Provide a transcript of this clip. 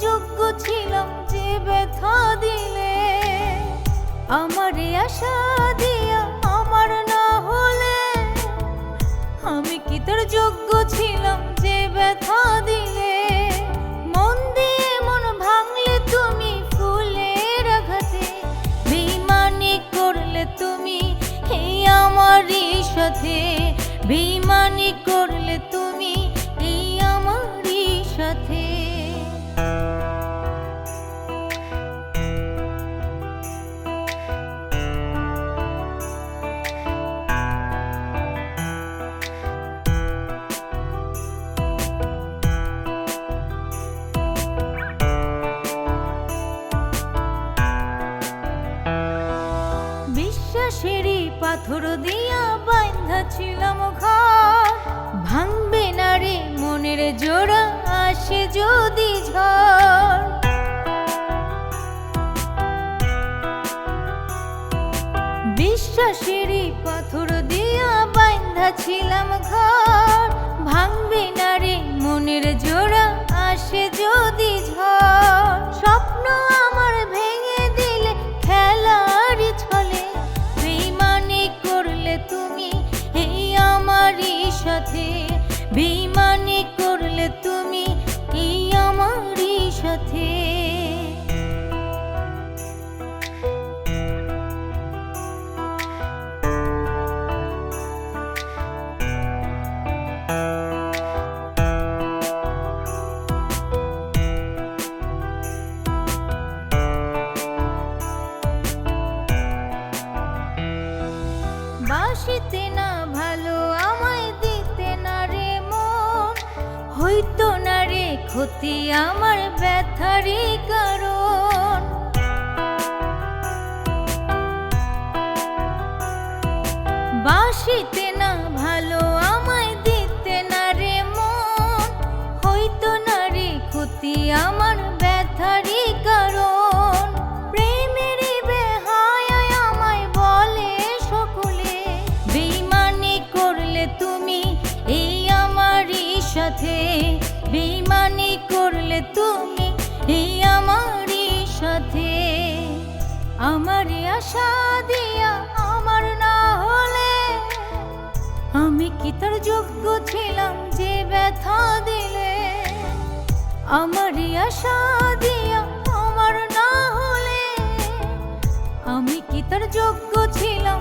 যোগ্য ছিলাম যে ব্যথা দিলে? আমারে আশা দিয়া আমার না হলে আমি কি তোর যোগ্য ছিলাম যে ব্যথা দিলে? মন দিয়ে মন ভাঙলে তুমি ফুলের আঘাতে, বেঈমানি করলে তুমি এই আমারই সাথে, বেঈমানি করলে তুমি এই আমারই সাথে। বিশ্বাসেরই পাথর দিয়া বাঁধা ছিলাম ঘর, ভাঙবে না রে মনের জোড়া আসে যদি ঝড়। বিশ্বাসেরই পাথর দিয়া বাঁধা ছিলাম ঘর, ভাঙবে না রে মনের জোড়া আসে যদি ঝড়। স্বপ্ন আমার ভেঙে দিলে খেলার ছলে, বেঈমানি করলে তুমি এই আমারই সাথে, বেঈমানি করলে তুমি এই আমারই সাথে। বাসিতে না ভালো আমায় দিতে না রে মন, হইতো না রে ক্ষতি আমার ব্যথারই কারণ। বাসিতে না ভালো আমায় দিতে না রে মন, হইতো না রে ক্ষতি আমার ব্যথারই কারণ। প্রেমের বেহায়ায় আমায় বলে সকলে, বেঈমানি করলে তুমি এই আমারই সাথে, বেঈমানি করলে তুমি এই আমারই সাথে। আমারই আশা দিয়া আমার না হলে আমি কি তোর যোগ্য ছিলাম যে ব্যথা দিলে? আমারই আশা দিয়া আমার না হলে আমি কি তোর যোগ্য ছিলাম